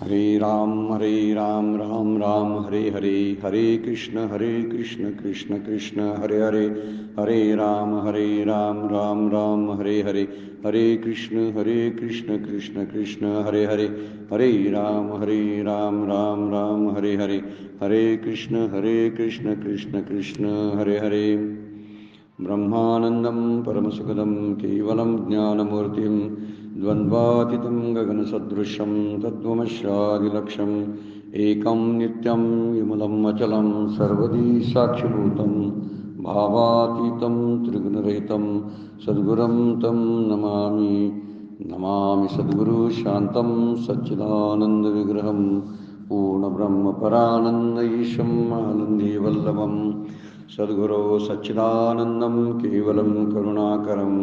हरे राम राम राम हरे हरे, हरे कृष्ण कृष्ण कृष्ण हरे हरे, हरे राम राम राम हरे हरे, हरे कृष्ण कृष्ण कृष्ण हरे हरे, हरे राम राम राम हरे हरे, हरे कृष्ण कृष्ण कृष्ण हरे हरे. ब्रह्मानन्दं परमसुखदं केवलं ज्ञानमूर्तिं द्वन्द्वातीतं गगनसदृशं तत्त्वमस्यादिलक्ष्यम् एकं नित्यं विमलं अचलं सर्वदी साक्षिभूतं भावातीतं त्रिगुणरहितं सद्गुरुं तं नमामि. नमामि सद्गुरु शान्तं सच्चिदानन्दविग्रहं पूर्णब्रह्मपरानन्द ईशम् आनन्दीवल्लभं सद्गुरो सच्चिदानन्दं केवलं करुणाकरं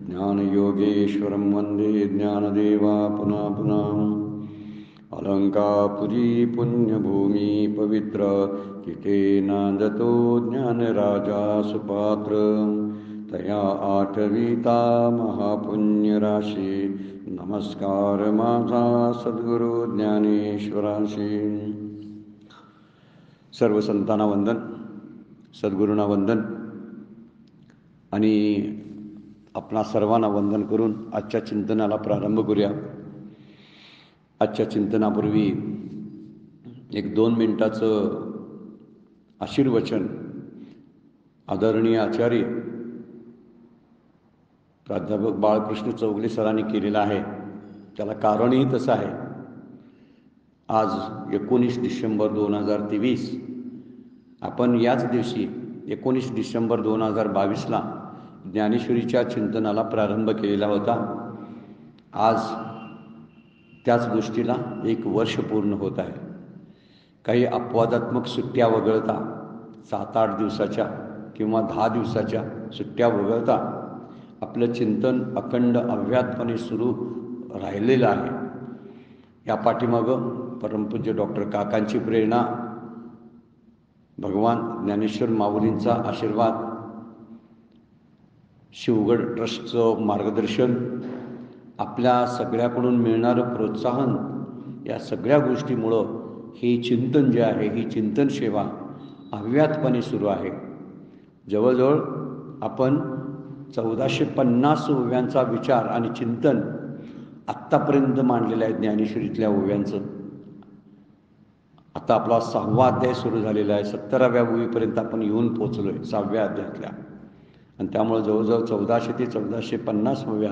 ज्ञानयोगेश्वरं वन्दे ज्ञानदेवापुना पुनः. अलंकापुरी पुण्यभूमी पवित्र तिथे नांदतो ज्ञानराजा सुपात्र तया आठविता महापुण्यराशी नमस्कार माझा सद्गुरु ज्ञानेश्वराशी. सर्व संतांना वंदन, सद्गुरूंना वंदन आणि आपणा सर्वांना वंदन करून आजच्या चिंतनाला प्रारंभ करूया. आजच्या चिंतनापूर्वी एक 2 मिनिटाचं आशीर्वचन आदरणीय आचार्य प्राध्यापक बाळकृष्ण चौगले सरांनी केलेलं आहे. त्याला कारणही तसं आहे. आज 19 डिसेंबर 2023 आपण याच दिवशी 19 डिसेंबर 2022ला ज्ञानेश्वरीच्या चिंतनाला प्रारंभ केलेला होता. आज त्याच गोष्टीला 1 वर्ष पूर्ण होत आहे. काही अपवादात्मक सुट्ट्या वगळता 7-8 दिवसाच्या किंवा 10 दिवसाच्या सुट्ट्या वगळता आपलं चिंतन अखंड अव्याहतपणे सुरू राहिलेलं आहे. या पाठीमागं परमपूज्य डॉक्टर काकांची प्रेरणा, भगवान ज्ञानेश्वर माऊलींचा आशीर्वाद, शिवगड ट्रस्टचं मार्गदर्शन, आपल्या सगळ्याकडून मिळणारं प्रोत्साहन, या सगळ्या गोष्टीमुळं हे चिंतन जे आहे, ही चिंतन सेवा अव्याहतपणे सुरू आहे. जवळजवळ आपण 1450 ओव्यांचा विचार आणि चिंतन आत्तापर्यंत मांडलेलं आहे ज्ञानेश्वरीतल्या ओव्यांचं. आता आपला 6वा अध्याय सुरू झालेला आहे. 17व्या ओवीपर्यंत आपण येऊन पोचलो आहे 6व्या अध्यायातल्या. आणि त्यामुळे जवळजवळ 1400 ते 1450 ओव्या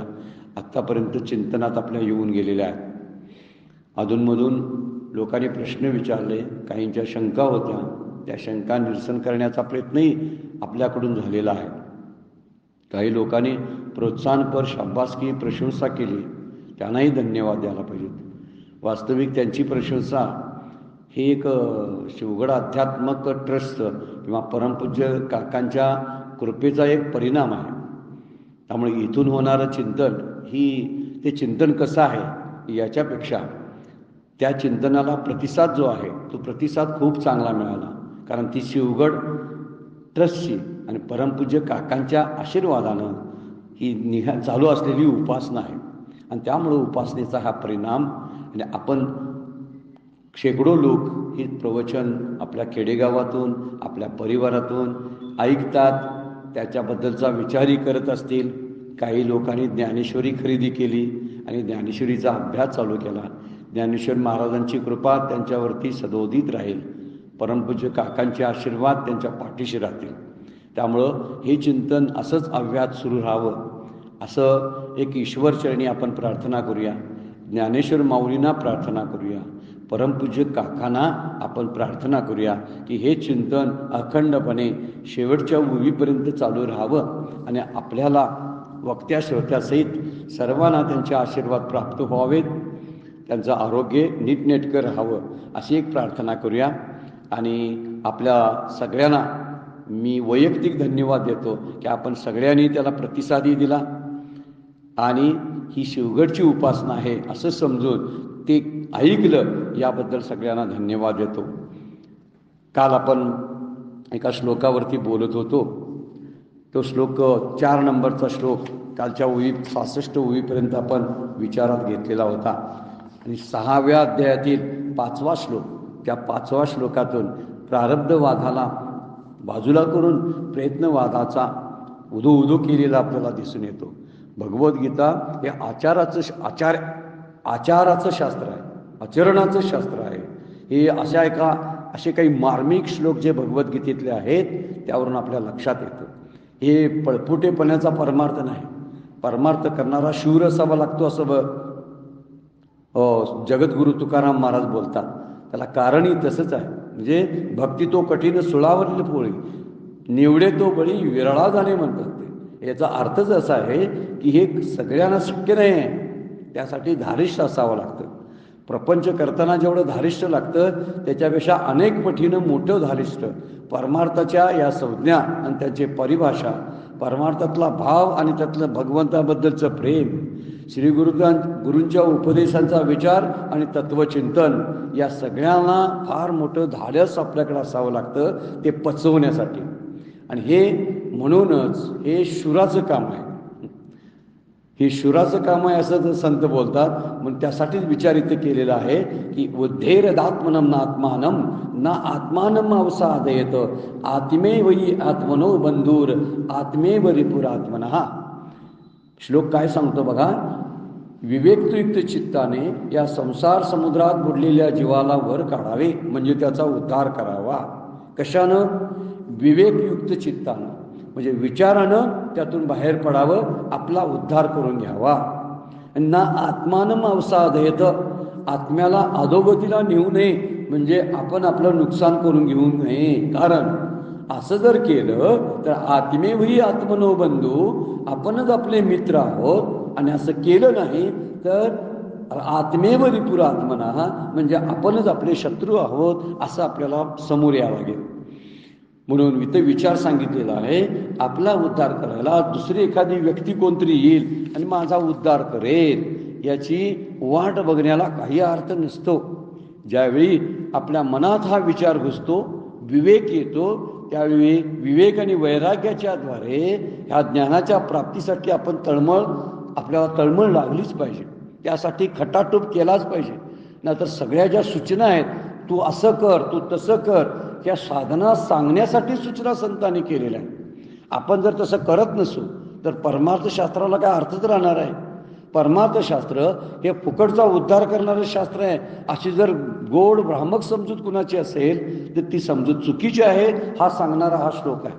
आत्तापर्यंत चिंतनात आपल्या येऊन गेलेल्या आहेत. अधूनमधून लोकांनी प्रश्न विचारले, काहींच्या शंका होत्या, त्या शंका निरसन करण्याचा प्रयत्नही आपल्याकडून झालेला आहे. काही लोकांनी प्रोत्साहनपर शाबासकी प्रशंसा केली, त्यांनाही धन्यवाद द्यायला पाहिजेत. वास्तविक त्यांची प्रशंसा हे एक शिवगड अध्यात्मक ट्रस्ट किंवा परमपूज्य काकांच्या कृपेचा एक परिणाम आहे. त्यामुळे इथून होणारं चिंतन ते चिंतन कसं आहे याच्यापेक्षा त्या चिंतनाला प्रतिसाद जो आहे तो प्रतिसाद खूप चांगला मिळाला. कारण ती शिवगड ट्रस्टची आणि परमपूज्य काकांच्या आशीर्वादानं ही चालू असलेली उपासना आहे. आणि त्यामुळं उपासनेचा हा परिणाम, आणि आपण शेकडो लोक हे प्रवचन आपल्या खेडेगावातून, आपल्या परिवारातून ऐकतात, त्याच्याबद्दलचा विचारही करत असतील. काही लोकांनी ज्ञानेश्वरी खरेदी केली आणि ज्ञानेश्वरीचा अभ्यास चालू केला. ज्ञानेश्वर महाराजांची कृपा त्यांच्यावरती सदोदित राहील. परमपूज्य काकांचे आशीर्वाद त्यांच्या पाठीशी राहतील. त्यामुळं हे चिंतन असंच अव्याहत सुरू राहावं असं एक ईश्वरचरणी आपण प्रार्थना करूया. ज्ञानेश्वर माऊलींना प्रार्थना करूया, परमपूज्य काकांना आपण प्रार्थना करूया की हे चिंतन अखंडपणे शेवटच्या ओवीपर्यंत चालू राहावं आणि आपल्याला वक्त्या श्रोत्यासहित सर्वांना त्यांचे आशीर्वाद प्राप्त व्हावेत, त्यांचं आरोग्य नीटनेटकं राहावं अशी एक प्रार्थना करूया. आणि आपल्या सगळ्यांना मी वैयक्तिक धन्यवाद देतो की आपण सगळ्यांनी त्याला प्रतिसादही दिला आणि ही शिवगडची उपासना आहे असं समजून ते ऐकलं, याबद्दल सगळ्यांना धन्यवाद देतो. काल आपण एका श्लोकावरती बोलत होतो. तो श्लोक 4 नंबरचा श्लोक कालच्या ओवी 66 ओवीपर्यंत आपण विचारात घेतलेला होता. आणि 6व्या अध्यायातील 5वा श्लोक, त्या 5व्या श्लोकातून प्रारब्धवादाला बाजूला करून प्रयत्नवादाचा उदो केलेला आपल्याला दिसून येतो. भगवद्गीता हे आचाराचं शास्त्र आहे, आचरणाचं शास्त्र आहे. हे असे काही मार्मिक श्लोक जे भगवद्गीतेतले आहेत त्यावरून आपल्या लक्षात येतं. हे पळपुटेपणाचा परमार्थ नाही. परमार्थ करणारा शूर असावा लागतो असं जगद्गुरु तुकाराम महाराज बोलतात. त्याला कारणही तसंच आहे. म्हणजे भक्ती तो कठीण सुळावरील पोळी, निवडे तो बळी विरळा जाणे म्हणतात ते. याचा अर्थच असा आहे की हे सगळ्यांना शक्य नाही आहे. त्यासाठी धारिष्ठ असावं लागतं. प्रपंच करताना जेवढं धारिष्ठ लागतं त्याच्यापेक्षा अनेक पटीनं मोठं धारिष्ठ परमार्थाच्या या संज्ञा आणि त्याची परिभाषा, परमार्थातला भाव आणि त्यातलं भगवंताबद्दलचं प्रेम, गुरूंच्या उपदेशांचा विचार आणि तत्वचिंतन, या सगळ्यांना फार मोठं धाडस आपल्याकडे असावं लागतं ते पचवण्यासाठी. आणि हे म्हणूनच हे शूराचं काम आहे. हे शूराचं काम आहे असं तर संत बोलतात. म्हणून त्यासाठीच विचार इथे केलेला आहे की उद्धेरदात्मनम ना आत्मानम ना आत्मानम अवसादयत आत्मे वही आत्मनो बंधूर आत्मे रिपुरात्मनः. श्लोक काय सांगतो बघा. विवेकयुक्त चित्ताने या संसार समुद्रात बुडलेल्या जीवाला वर काढावे, म्हणजे त्याचा उद्धार करावा. कशानं? विवेकयुक्त चित्तानं, म्हणजे विचारानं त्यातून बाहेर पडावं, आपला उद्धार करून घ्यावा. ना आत्मानं अवसादयत, आत्म्याला अधोगतीला नेऊ नये, म्हणजे आपण आपलं नुकसान करून घेऊ नये. कारण असं जर केलं तर आत्मेवही आत्मनो बंधू, आपणच आपले मित्र आहोत. आणि असं केलं नाही तर आत्मेव रिपुरात्मनः, म्हणजे आपणच आपले शत्रू आहोत असं आपल्याला समोर यावं लागेल. म्हणून इथे विचार सांगितलेला आहे. आपला उद्धार करायला दुसरी एखादी व्यक्ती कोणतरी येईल आणि माझा उद्धार करेल याची वाट बघण्याला काही अर्थ नसतो. ज्यावेळी आपल्या मनात हा विचार घुसतो, विवेक येतो, त्यावेळी विवेक आणि वैराग्याच्या द्वारे ह्या ज्ञानाच्या प्राप्तीसाठी आपल्याला तळमळ लागलीच पाहिजे. त्यासाठी खटाटोप केलाच पाहिजे. नाहीतर सगळ्या ज्या सूचना आहेत, तू असं कर, तू तसं कर, त्या साधना सांगण्यासाठी सूचना संतांनी केलेल्या आहेत. आपण जर तसं करत नसू तर परमार्थशास्त्राला काय अर्थच राहणार आहे. परमार्थशास्त्र हे फुकटचा उद्धार करणारं शास्त्र आहे. अशी जर गोड भ्रामक समजूत कुणाची असेल तर ती समजूत चुकीची आहे हा सांगणारा हा श्लोक आहे.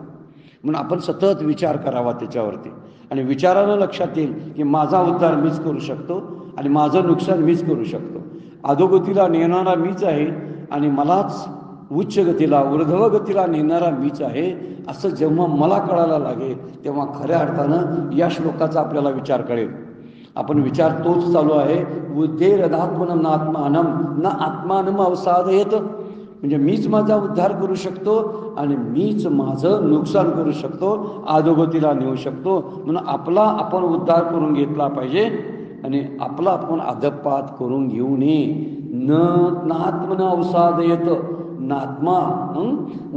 म्हणून आपण सतत विचार करावा त्याच्यावरती. आणि विचारानं लक्षात येईल की माझा उद्धार मीच करू शकतो आणि माझं नुकसान मीच करू शकतो. अधोगतीला नेणारा मीच आहे आणि मलाच उच्च गतीला ऊर्ध्व गतीला नेणारा मीच आहे असं जेव्हा मला कळायला लागेल तेव्हा खऱ्या अर्थानं या श्लोकाचा आपल्याला विचार कळेल. आपण विचार तोच चालू आहे. उद्धेरदात्मनम ना आत्मानम ना आत्मानम अवसादयत, म्हणजे मीच माझा उद्धार करू शकतो आणि मीच माझं नुकसान करू शकतो, अधोगतीला नेऊ शकतो. म्हणून आपण उद्धार करून घेतला पाहिजे आणि आपला आपण अधपात करून घेऊ नये. नात्मन अवसादयत नात्मा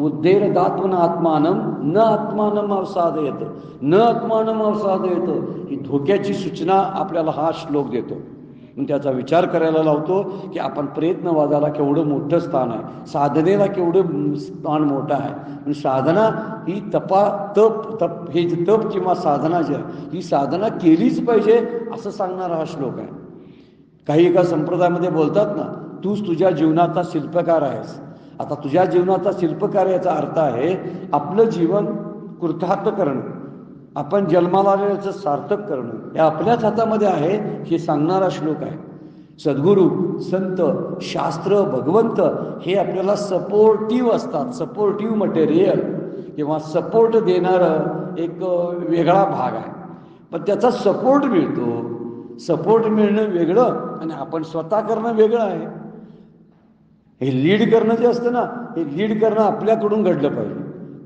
उद्धेरदात्मन आत्मानम न आत्मानम अवसादयत न आत्मानम अवसादयत, ही धोक्याची सूचना आपल्याला हा श्लोक देतो. मग त्याचा विचार करायला लावतो की आपण प्रयत्नवादाला केवढं मोठं स्थान आहे, साधनेला केवढं स्थान मोठं आहे. आणि साधना ही तप हे जे तप किंवा साधना जी आहे ही साधना केलीच पाहिजे असं सांगणारा हा श्लोक आहे. काही एका संप्रदायामध्ये बोलतात ना, तूच तुझ्या जीवनाचा शिल्पकार आहेस. आता तुझ्या जीवनाचा शिल्पकार याचा अर्थ आहे आपलं जीवन कृतार्थ करणं, आपण जन्माला आलेल्याचं सार्थक करणं हे आपल्याच हातामध्ये आहे हे सांगणारा श्लोक आहे. सद्गुरू, संत, शास्त्र, भगवंत हे आपल्याला सपोर्टिव्ह असतात. सपोर्टिव्ह मटेरियल किंवा सपोर्ट देणारं एक वेगळा भाग आहे. पण त्याचा सपोर्ट मिळतो. सपोर्ट मिळणं वेगळं आणि आपण स्वतः करणं वेगळं आहे. हे लीड करणं जे असतं ना, हे लीड करणं आपल्याकडून घडलं पाहिजे.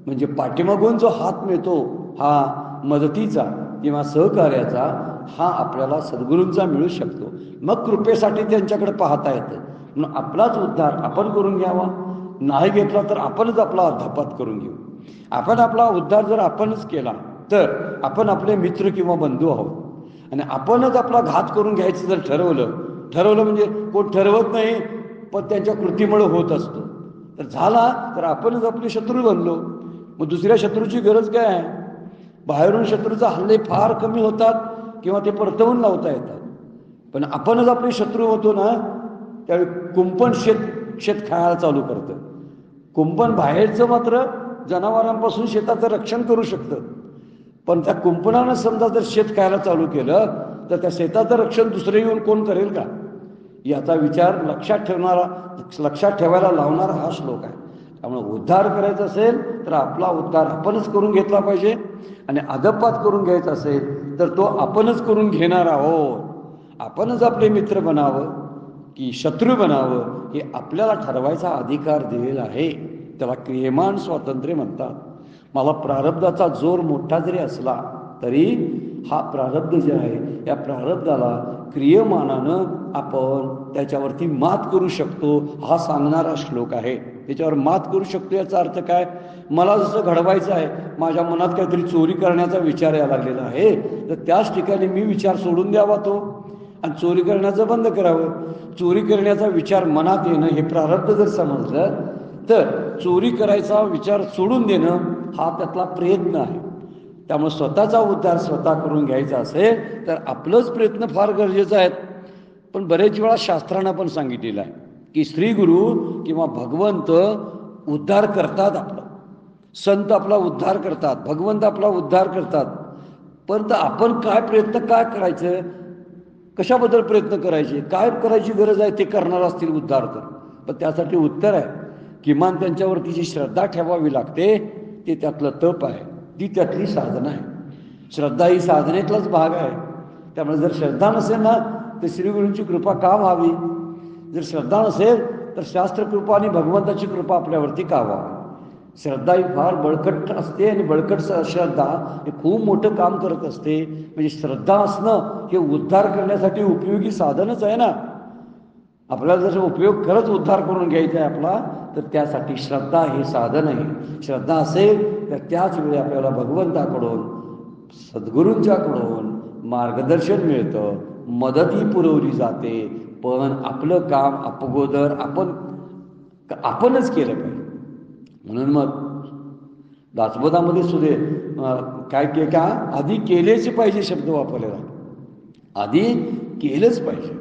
म्हणजे पाठीमागून जो हात मिळतो हा मदतीचा किंवा सहकार्याचा हा आपल्याला सद्गुरूंचा मिळू शकतो. मग कृपेसाठी त्यांच्याकडे पाहता येतं. म्हणून आपलाच उद्धार आपण करून घ्यावा. नाही घेतला तर आपणच आपला अध्यापात करून घेऊ. आपण आपला उद्धार जर आपणच केला तर आपण आपले मित्र किंवा बंधू आहोत. आणि आपणच आपला घात करून घ्यायचं जर ठरवलं ठरवलं म्हणजे कोण ठरवत नाही, पण त्यांच्या कृतीमुळे होत असतं. तर झाला तर आपणच आपले शत्रू बनलो. मग दुसऱ्या शत्रूची गरज काय आहे? बाहेरून शत्रूचा हल्ले फार कमी होतात किंवा ते परतवून लावता येतात. पण आपणच आपले शत्रू होतो ना, त्यावेळी कुंपण शेत खायला चालू करतं. कुंपण बाहेरचं मात्र जनावरांपासून शेताचं रक्षण करू शकतं, पण त्या कुंपणानं समजा जर शेत खायला चालू केलं तर त्या शेताचं रक्षण दुसरं येऊन कोण करेल का? याचा विचार लक्षात ठेवायला लावणारा हा श्लोक आहे. त्यामुळे उद्धार करायचा असेल तर आपला उद्धार आपणच करून घेतला पाहिजे, आणि अधपात करून घ्यायचा असेल तर तो आपणच करून घेणार आहोत. आपणच आपले मित्र बनावं की शत्रू बनावं हे आपल्याला ठरवायचा अधिकार दिलेला आहे. त्याला क्रियमान स्वातंत्र्य म्हणतात. मला प्रारब्धाचा जोर मोठा जरी असला तरी हा प्रारब्ध जे आहे या प्रारब्धाला क्रियमानानं आपण त्याच्यावरती मात करू शकतो हा सांगणारा श्लोक आहे. त्याच्यावर मात करू शकतो याचा अर्थ काय? मला जसं घडवायचं आहे, माझ्या मनात काहीतरी चोरी करण्याचा विचार यायला लागलेला आहे, तर त्याच ठिकाणी मी विचार सोडून द्यावा तो आणि चोरी करण्याचं बंद करावं. चोरी करण्याचा विचार मनात येणं हे प्रारब्ध जर समजलं तर चोरी करायचा विचार सोडून देणं हा त्यातला प्रयत्न आहे. त्यामुळे स्वतःचा उद्धार स्वतः करून घ्यायचा असेल तर आपलंच प्रयत्न फार गरजेचा आहे. पण बरेच वेळा शास्त्रानं पण सांगितलेलं आहे की श्री गुरु किंवा भगवंत उद्धार करतात, आपला संत आपला उद्धार करतात, भगवंत आपला उद्धार करतात. परंतु आपण काय प्रयत्न काय करायचं, कशाबद्दल प्रयत्न करायचे, काय करायची गरज आहे ते करणार असतील उद्धार तर. पण त्यासाठी उत्तर आहे, किमान त्यांच्यावरती जी श्रद्धा ठेवावी लागते ते त्यातलं तप आहे, ती त्यातली साधना आहे. श्रद्धा ही साधनेतलाच भाग आहे. त्यामुळे जर श्रद्धा नसेल ना तर श्रीगुरूंची कृपा का व्हावी? जर श्रद्धा नसेल तर शास्त्रकृपा आणि भगवंताची कृपा आपल्यावरती का व्हावी? श्रद्धा ही फार बळकट असते आणि बळकट श्रद्धा हे खूप मोठं काम करत असते. म्हणजे श्रद्धा असणं हे उद्धार करण्यासाठी उपयोगी साधनच आहे ना. आपल्याला जर उपयोग खरंच उद्धार करून घ्यायचा आहे आपला, तर त्यासाठी श्रद्धा हे साधन आहे. श्रद्धा असेल तर त्याच वेळी आपल्याला भगवंताकडून सद्गुरूंच्याकडून मार्गदर्शन मिळतं, मदतही पुरवली जाते. पण आपलं काम अगोदर आपणच केलं पाहिजे. म्हणून मग दासबोधामध्ये सुद्धा काय का आधी केलेच पाहिजे शब्द वापरलेला. आधी केलंच पाहिजे.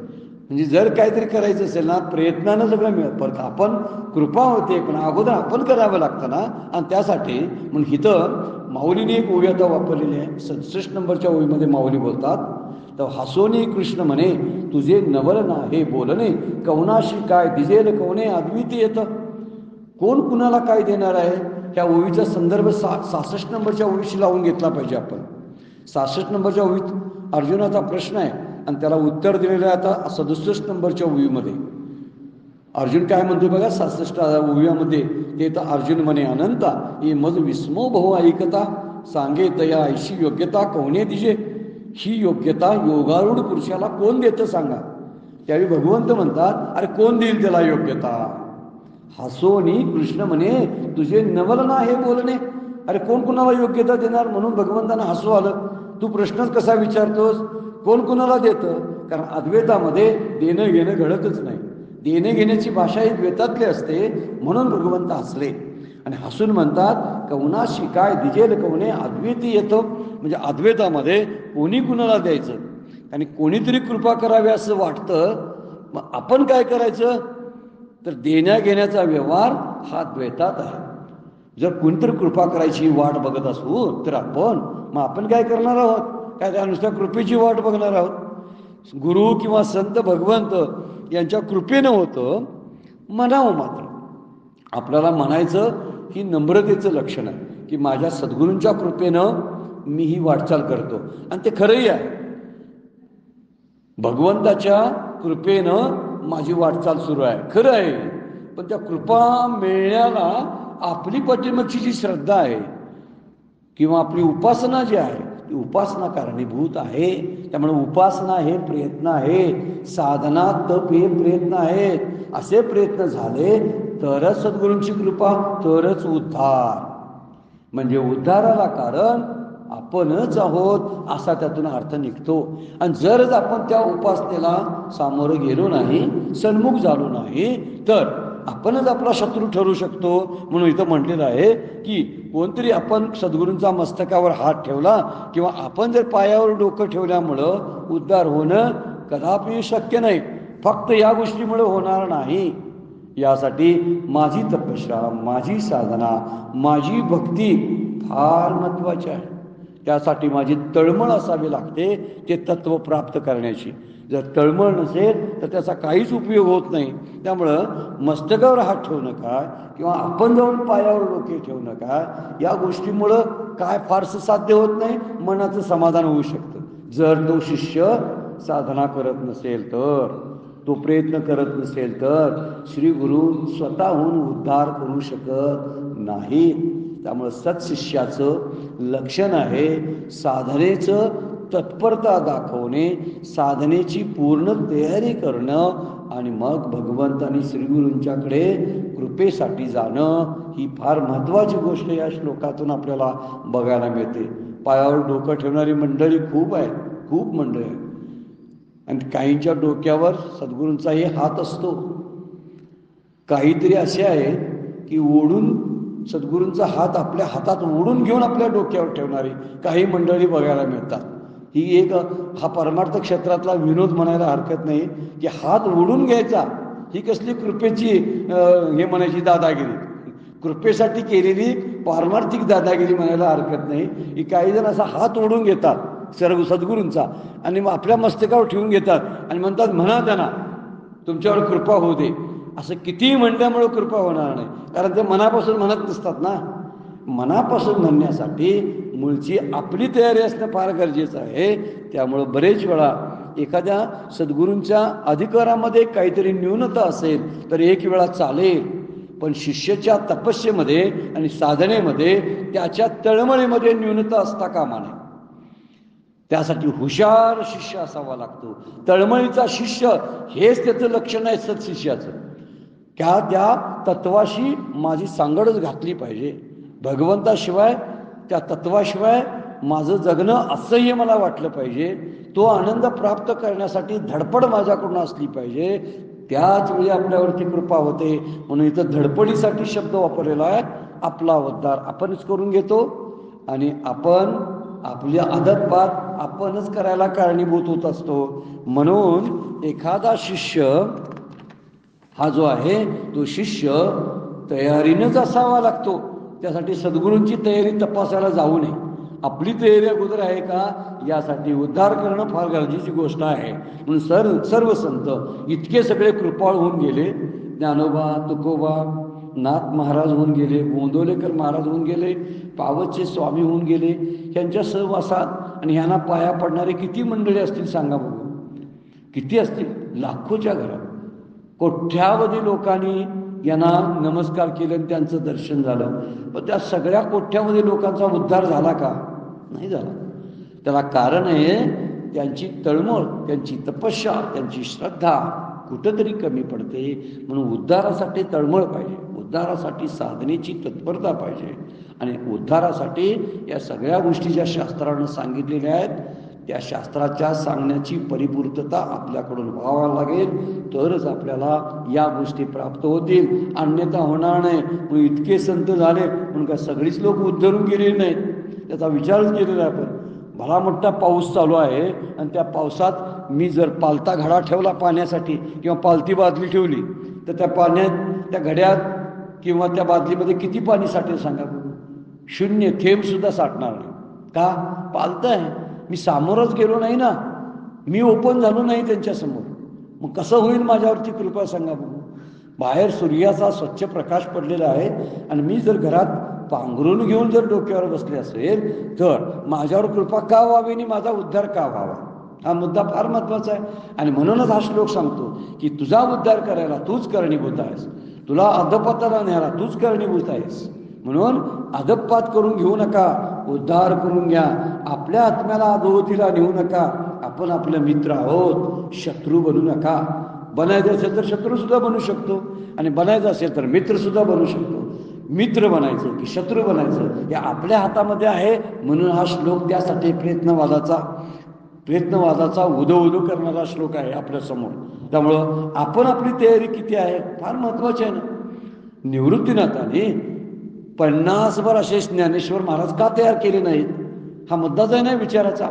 म्हणजे जर काहीतरी करायचं असेल ना प्रयत्नानं सगळं मिळत, पण आपण कृपा होते पण अगोदर आपण करावं लागतं ना. आणि त्यासाठी म्हणून इथं माऊलीने एक ओवी आता वापरलेली आहे. 67 नंबरच्या ओवीमध्ये माऊली बोलतात, तर हसोनी कृष्ण म्हणे तुझे नवल ना हे बोलणे, कवनाशी काय दिजेल कवने अद्वितीय येतं. कोण कुणाला काय देणार आहे? ह्या ओवीचा संदर्भ 66 नंबरच्या ओवीशी लावून घेतला पाहिजे आपण. 66 नंबरच्या ओवीत अर्जुनाचा प्रश्न आहे आणि त्याला उत्तर दिलेलं आहे आता 67 नंबरच्या ओवीमध्ये. अर्जुन काय म्हणतो बघा 66 ओव्यामध्ये. ते तर अर्जुन म्हणे अनंता हे मज विस्मो बहु ऐकता, सांगे तया ऐशी योग्यता कोणे दिजे. ही योग्यता योगारूढ पुरुषाला कोण देतं सांगा. त्यावेळी भगवंत म्हणतात अरे कोण देईल त्याला योग्यता? हसोनी कृष्ण म्हणे तुझे नवल ना हे बोलणे. अरे कोण कुणाला योग्यता देणार? म्हणून भगवंतांना हसू आलं. तू प्रश्नच कसा विचारतोस? कोण कुणाला देतं? कारण अद्वैतामध्ये देणं घेणं घडतच नाही. देणे घेण्याची भाषा ही द्वैतातली असते. म्हणून भगवंत हसले आणि हसून म्हणतात कवनाशी काय दिजेल कवने अद्वैती येतं. म्हणजे अद्वैतामध्ये कोणी कुणाला द्यायचं आणि कोणीतरी कृपा करावी असं वाटतं. मग आपण काय करायचं? तर देण्या घेण्याचा व्यवहार हा द्वैतात आहे. जर कोणीतरी कृपा करायची वाट बघत असू तर आपण काय करणार आहोत? काय त्या नुसत्या कृपेची वाट बघणार आहोत? गुरु किंवा संत भगवंत यांच्या कृपेनं होतं म्हणावं. मात्र आपल्याला म्हणायचं ही नम्रतेचं लक्षण आहे की माझ्या सद्गुरूंच्या कृपेनं मी ही वाटचाल करतो. आणि ते खरंही आहे. भगवंताच्या कृपेनं माझी वाटचाल सुरू आहे, खरं आहे. पण त्या कृपा मिळण्याला आपली पाठीमागची जी श्रद्धा आहे किंवा आपली उपासना जी आहे ती उपासना कारणीभूत आहे. त्यामुळे उपासना हे प्रयत्न आहे, साधना तप हे प्रयत्न आहेत. असे प्रयत्न झाले तरच सद्गुरूंची कृपा, तरच उद्धार. म्हणजे उद्धाराला कारण आपणच आहोत असा त्यातून अर्थ निघतो. आणि जरच आपण त्या उपासनेला सामोरं गेलो नाही, सन्मुख झालो नाही, तर आपणच आपला शत्रू ठरू शकतो. म्हणून इथं म्हटलेलं आहे की कोणतरी आपण सद्गुरूंचा मस्तकावर हात ठेवला किंवा आपण जर पायावर डोकं ठेवल्यामुळं उद्धार होणं कदापि शक्य नाही. फक्त या गोष्टीमुळे होणार नाही. यासाठी माझी तपश्चर्या, माझी साधना, माझी भक्ती फार महत्त्वाची आहे. त्यासाठी माझी तळमळ असावी लागते ते तत्व प्राप्त करण्याची. जर तळमळ नसेल तर त्याचा काहीच उपयोग होत नाही. त्यामुळं मस्तकावर हात ठेवू नका किंवा आपण जाऊन पायावर डोके ठेवू नका. या गोष्टीमुळं काय फारसं साध्य होत नाही, मनाचं समाधान होऊ शकतं. जर तो शिष्य साधना करत नसेल तर, तो प्रयत्न करत नसेल तर श्री गुरु स्वतःहून उद्धार करू शकत नाही. त्यामुळं सत्शिष्याचं लक्षण आहे साधनेचं तत्परता दाखवणे, साधनेची पूर्ण तयारी करणं आणि मग भगवंत आणि श्रीगुरूंच्याकडे कृपेसाठी जाणं. ही फार महत्त्वाची गोष्ट या श्लोकातून आपल्याला बघायला मिळते. पायावर डोकं ठेवणारी मंडळी खूप आहे, खूप मंडळी आहे. आणि काहींच्या डोक्यावर सद्गुरूंचाही हात असतो. काहीतरी असे आहेत की ओढून सद्गुरूंचा हात आपल्या हातात ओढून घेऊन आपल्या डोक्यावर ठेवणारी काही मंडळी बघायला मिळतात. ही एक हा परमार्थ क्षेत्रातला विनोद म्हणायला हरकत नाही की हात ओढून घ्यायचा. ही कसली कृपेची हे म्हणायची दादागिरी, कृपेसाठी केलेली पारमार्थिक दादागिरी म्हणायला हरकत नाही. ही काही जण असा हात ओढून घेतात सर्व सद्गुरूंचा आणि मग आपल्या मस्तकावर ठेवून घेतात आणि म्हणतात म्हणा त्यांना तुमच्यावर कृपा होऊ दे. असं कितीही म्हणल्यामुळं कृपा होणार नाही, कारण ते मनापासून म्हणत नसतात ना. मनापासून म्हणण्यासाठी मूळची आपली तयारी असणं फार गरजेचं आहे. त्यामुळं बरेच वेळा एखाद्या सद्गुरूंच्या अधिकारामध्ये काहीतरी न्यूनता असेल तर एक वेळा चालेल, पण शिष्याच्या तपस्येमध्ये आणि साधनेमध्ये त्याच्या तळमळीमध्ये न्यूनता असता कामा नये. त्यासाठी हुशार शिष्य असावा लागतो. तळमळीचा शिष्य हेच त्याचं लक्षण आहे सत्शिष्याचं. त्या तत्वाशी माझी सांगडच घातली पाहिजे. भगवंताशिवाय, त्या तत्वाशिवाय माझं जगणं असह्य मला वाटलं पाहिजे. तो आनंद प्राप्त करण्यासाठी धडपड माझ्याकडून असली पाहिजे. त्याच वेळी आपल्यावरती कृपा होते. म्हणून इथं धडपडीसाठी शब्द वापरलेला आहे. आपला उद्धार आपणच करून घेतो आणि आपण आपल्या अदत्पात आपणच करायला कारणीभूत होत असतो. म्हणून एखादा शिष्य हा जो आहे तो शिष्य तयारीनंच असावा लागतो. त्यासाठी सद्गुरूंची तयारी तपासायला जाऊ नये. आपली तयारी अगोदर आहे का यासाठी उद्धार करणं फार गरजेची गोष्ट आहे. म्हणून सर्व संत इतके सगळे कृपाळ होऊन गेले. ज्ञानोबा, तुकोबा, नाथ महाराज होऊन गेले, गोंदवलेकर महाराज होऊन गेले, पावसचे स्वामी होऊन गेले. ह्यांच्या सहवासात आणि ह्यांना पाया पडणारे किती मंडळी असतील सांगा बघू. किती असतील? लाखोच्या घरात कोट्यावधी लोकांनी यांना नमस्कार केले आणि त्यांचं दर्शन झालं. पण त्या सगळ्या कोट्यावधी लोकांचा उद्धार झाला का? नाही झाला. त्याला कारण आहे त्यांची तळमळ, त्यांची तपस्या, त्यांची श्रद्धा कुठंतरी कमी पडते. म्हणून उद्धारासाठी तळमळ पाहिजे, उद्धारासाठी साधनेची तत्परता पाहिजे. आणि उद्धारासाठी या सगळ्या गोष्टी ज्या शास्त्रानं सांगितलेल्या आहेत त्या शास्त्राच्या सांगण्याची परिपूर्तता आपल्याकडून व्हावं लागेल, तरच आपल्याला या गोष्टी प्राप्त होतील. अन्यथा होणार नाही. म्हणून इतके संत झाले म्हणून का सगळीच लोक उद्धरून गेलेली नाहीत. त्याचा विचारच केलेला आहे. आपण भला मोठा पाऊस चालू आहे आणि त्या पावसात मी जर पालता घडा ठेवला पाण्यासाठी किंवा पालती बादली ठेवली तर त्या पाण्यात, त्या घड्यात किंवा त्या बादलीमध्ये किती पाणी साठेल सांगा? शून्य थेंबसुद्धा साठणार नाही. का? पालतं आहे. मी सामोरच गेलो नाही ना, मी ओपन झालो नाही त्यांच्यासमोर. मग कसं होईल माझ्यावरती कृपा सांगा बघू. बाहेर सूर्याचा स्वच्छ प्रकाश पडलेला आहे आणि मी जर घरात पांघरून घेऊन जर डोक्यावर बसले असेल तर माझ्यावर कृपा का व्हावी आणि माझा उद्धार का व्हावा? हा मुद्दा फार महत्त्वाचा आहे. आणि म्हणूनच हा श्लोक सांगतो की तुझा उद्धार करायला तूच कारणीभूत आहेस, तुला अधपाताला न्यायला तूच कारणीभूत आहेस. म्हणून अधपात करून घेऊ नका, उद्धार करून घ्या. आपल्या आत्म्याला अधोगतीला नेऊ नका. आपण आपले मित्र आहोत, शत्रू बनू नका. बनायचं असेल तर शत्रू सुद्धा बनू शकतो आणि बनायचं असेल तर मित्र सुद्धा बनू शकतो. मित्र बनायचं की शत्रू बनायचं हे आपल्या हातामध्ये आहे. म्हणून हा श्लोक त्यासाठी प्रयत्नवादाचा उदो करणारा श्लोक आहे आपल्यासमोर. त्यामुळं आपण आपली तयारी किती आहे फार महत्त्वाची आहे ना. निवृत्तीनाथाने 50 असे ज्ञानेश्वर महाराज का तयार केले नाहीत हा मुद्दाच आहे ना विचाराचा.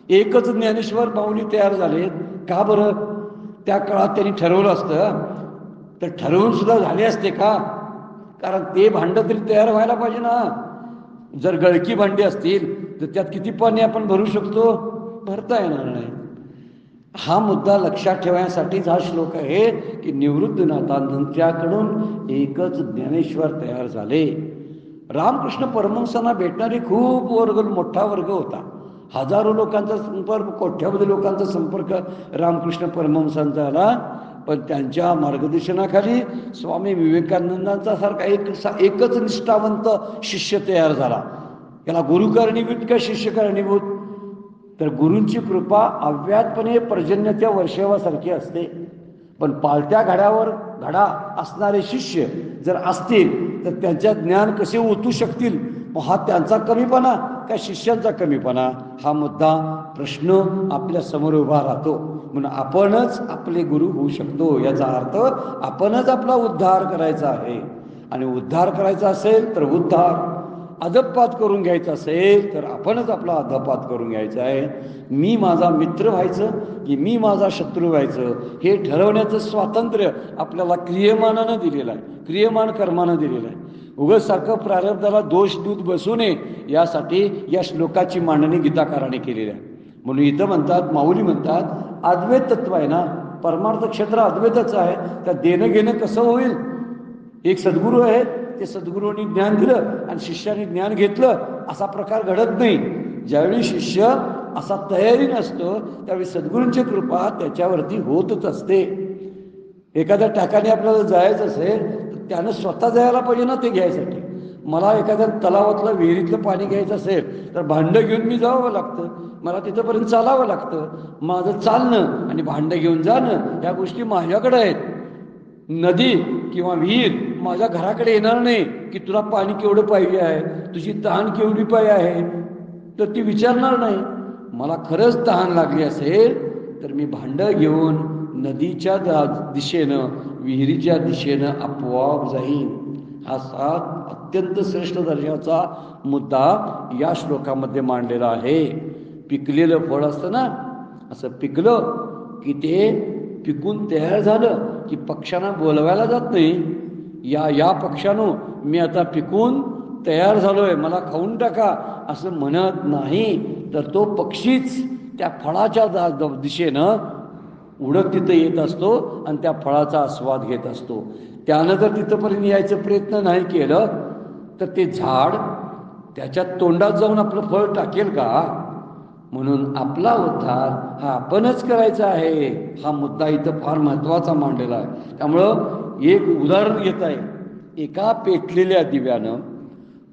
एकच ज्ञानेश्वर माऊली तयार झाले का बरं? त्या काळात त्यांनी ठरवलं असतं तर ठरवून सुद्धा झाले असते का? कारण ते भांडं तरी तयार व्हायला पाहिजे ना. जर गळकी भांडी असतील तर त्यात किती पाणी आपण भरू शकतो? भरता येणार नाही. हा मुद्दा लक्षात ठेवण्यासाठीच हा श्लोक आहे की निवृत्तीनाथांच्याकडून एकच ज्ञानेश्वर तयार झाले. रामकृष्ण परमहंसांना भेटणारी खूप मोठा वर्ग होता. हजारो लोकांचा संपर्क, कोट्यावधी लोकांचा संपर्क रामकृष्ण परमहंसांचा झाला. पण त्यांच्या मार्गदर्शनाखाली स्वामी विवेकानंदांचा सारखा एकच निष्ठावंत शिष्य तयार झाला. याला गुरु कारणीभूत का शिष्य कारणीभूत? तर गुरूंची कृपा अव्यातपणे पर्जन्याच्या वर्षावासारखी असते. पण पालत्या घड्यावर घडा असणारे शिष्य जर असतील तर त्यांच्या ज्ञान कसे ओतू शकतील? हा त्यांचा कमीपणा का शिष्यांचा कमीपणा? हा मुद्दा प्रश्न आपल्या समोर उभा राहतो. म्हणून आपणच आपले गुरु होऊ शकतो. याचा अर्थ आपणच आपला उद्धार करायचा आहे. आणि उद्धार करायचा असेल तर उद्धार, अधपात करून घ्यायचा असेल तर आपणच आपला अधपात करून घ्यायचा आहे. मी माझा मित्र व्हायचं की मी माझा शत्रू व्हायचं हे ठरवण्याचं स्वातंत्र्य आपल्याला क्रियमानानं दिलेलं आहे, क्रियमान कर्मानं दिलेलं आहे. उगाच सारखं प्रारब्धाला दोष दूध बसू नये यासाठी या श्लोकाची मांडणी गीताकाराने केलेली आहे. म्हणून इथं म्हणतात, माऊली म्हणतात अद्वैत तत्व आहे ना, परमार्थ क्षेत्र अद्वैतच आहे. तर देणं घेणं कसं होईल? एक सद्गुरू आहे, ते सद्गुरूंनी ज्ञान दिलं आणि शिष्याने ज्ञान घेतलं असा प्रकार घडत नाही. ज्यावेळी शिष्य असा तयारी नसतो त्यावेळी सद्गुरूंची कृपा त्याच्यावरती होतच असते. एखाद्या ठिकाणी आपल्याला जायचं असेल तर त्यानं स्वतः जायला पाहिजे ना ते घ्यायसाठी. मला एखाद्या तलावातलं विहिरीतलं पाणी घ्यायचं असेल तर भांडं घेऊन मी जावं लागतं, मला तिथंपर्यंत चालावं लागतं. माझं चालणं आणि भांडं घेऊन जाणं ह्या गोष्टी माझ्याकडे आहेत. नदी किंवा विहीर माझ्या घराकडे येणार नाही की तुला पाणी केवढं पाहिजे आहे, तुझी तहान केवढी पाहिजे आहे, तर ती विचारणार नाही. मला खरंच तहान लागली असेल तर मी भांडं घेऊन नदीच्या दिशेनं, विहिरीच्या दिशेनं आपोआप जाईन. हा अत्यंत श्रेष्ठ दर्जाचा मुद्दा या श्लोकामध्ये मांडलेला आहे. पिकलेलं फळ असतं ना, असं पिकलं की ते पिकून तयार झालं की पक्ष्यांना बोलवायला जात नाही, या पक्ष्यानो मी आता पिकून तयार झालोय, मला खाऊन टाका असं म्हणत नाही. तर तो पक्षीच त्या फळाच्या दिशेनं उडत तिथं येत असतो आणि त्या फळाचा आस्वाद घेत असतो. त्यानं जर तिथंपर्यंत यायचा प्रयत्न नाही केलं तर ते झाड त्याच्या तोंडात जाऊन आपलं फळ टाकेल का? म्हणून आपला उद्धार हा आपणच करायचा आहे. हा मुद्दा इथं फार महत्त्वाचा मांडलेला आहे. त्यामुळं एक उदाहरण घेत आहे. एका पेटलेल्या दिव्यानं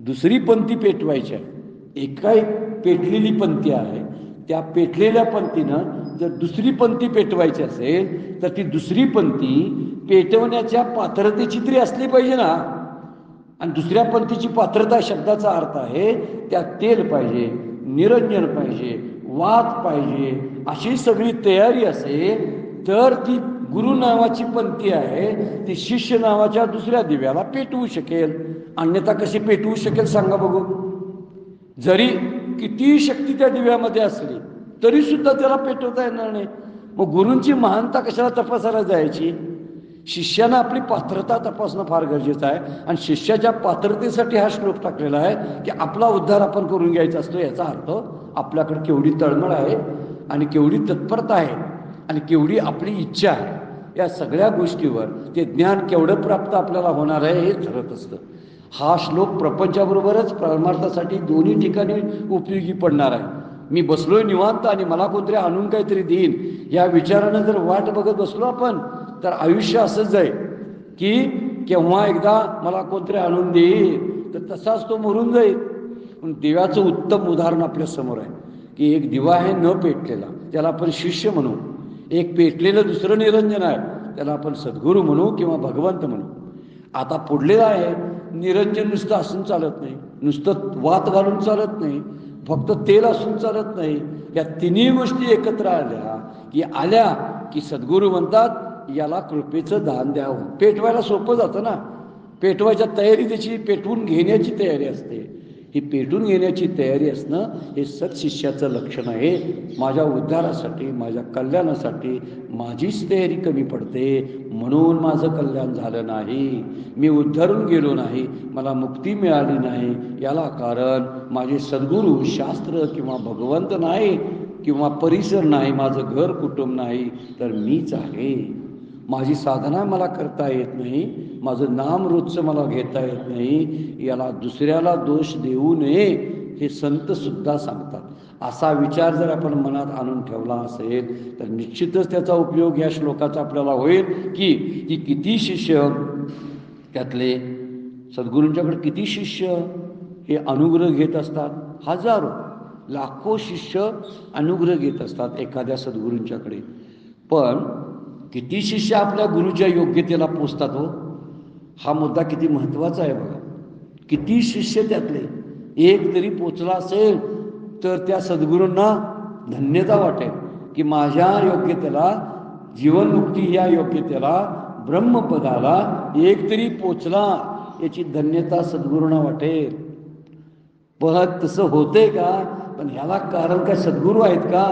दुसरी पंथी पेटवायची आहे. एक पेटलेली पंथी आहे, त्या पेटलेल्या पंथीनं जर दुसरी पंथी पेटवायची असेल तर ती दुसरी पंथी पेटवण्याच्या पात्रतेची तरी असली पाहिजे ना. आणि दुसऱ्या पंथीची पात्रता शब्दाचा अर्थ आहे त्यात तेल पाहिजे, निरंजन पाहिजे, वात पाहिजे, अशी सगळी तयारी असेल तर ती गुरु नावाची पंथी आहे ती शिष्य नावाच्या दुसऱ्या दिव्याला पेटवू शकेल. अन्यथा कशी पेटवू शकेल सांगा बघू? जरी किती शक्ती त्या दिव्यामध्ये असली तरी सुद्धा त्याला पेटवता येणार नाही. मग गुरूंची महानता कशाला तपासायला जायची? शिष्यानं आपली पात्रता तपासणं फार गरजेचं आहे. आणि शिष्याच्या पात्रतेसाठी हा श्लोक टाकलेला आहे की आपला उद्धार आपण करून घ्यायचा असतो. याचा अर्थ आपल्याकडे केवढी तळमळ आहे आणि केवढी तत्परता आहे आणि केवढी आपली इच्छा आहे, या सगळ्या गोष्टीवर ते ज्ञान केवढं प्राप्त आपल्याला होणार आहे हे ठरत असतं. हा श्लोक प्रपंचाबरोबरच परमार्थासाठी दोन्ही ठिकाणी उपयोगी पडणार आहे. मी बसलोय निवांत आणि मला कोणतरी आणून काहीतरी देईन या विचारानं जर वाट बघत बसलो आपण तर आयुष्य असंच जाईल की केव्हा एकदा मला कोणतरी आणून देईल, तर तसाच तो मरून जाईल. पण दिव्याचं उत्तम उदाहरण आपल्या समोर आहे की एक दिवा आहे न पेटलेला, त्याला आपण शिष्य म्हणू. एक पेटलेलं दुसरं निरंजन आहे, त्याला आपण सद्गुरू म्हणू किंवा भगवंत म्हणू. आता पुढलेला आहे निरंजन नुसतं असून चालत नाही, नुसतं वात घालून चालत नाही, फक्त तेल असून चालत नाही. या तिन्ही गोष्टी एकत्र आल्या की सद्गुरू म्हणतात याला कृपेचं दान द्यावं. पेटवायला सोपं जातं ना, पेटवायच्या तयारी त्याची पेटवून घेण्याची तयारी असते. ही पेटून घेण्याची तयारी असणं हे सत्शिष्याचं लक्षण आहे. माझ्या उद्धारासाठी, माझ्या कल्याणासाठी माझीच तयारी कमी पडते, म्हणून माझं कल्याण झालं नाही, मी उद्धारून गेलो नाही, मला मुक्ती मिळाली नाही. याला कारण माझे सद्गुरू शास्त्र किंवा भगवंत नाही, किंवा परिसर नाही, माझं घर कुटुंब नाही, तर मीच आहे. माझी साधना मला करता येत नाही, माझं नाम रोजचं मला घेता येत नाही, याला दुसऱ्याला दोष देऊ नये हे संतसुद्धा सांगतात. असा विचार जर आपण मनात आणून ठेवला असेल तर निश्चितच त्याचा उपयोग या श्लोकाचा आपल्याला होईल. की किती शिष्य त्यातले सद्गुरूंच्याकडे किती शिष्य हे अनुग्रह घेत असतात. हजारो लाखो शिष्य अनुग्रह घेत असतात एखाद्या सद्गुरूंच्याकडे. पण किती शिष्य आपल्या गुरुच्या योग्यतेला पोचतात हो, हा मुद्दा किती महत्त्वाचा आहे बघा. किती शिष्य त्यातले एक तरी पोचला असेल तर त्या सद्गुरूंना धन्यता वाटेल की माझ्या योग्यतेला, जीवनमुक्ती या योग्यतेला, ब्रह्मपदाला एक तरी पोचला, याची धन्यता सद्गुरूंना वाटेल. पण तसं होतंय का? पण ह्याला कारण काय सद्गुरू आहेत का?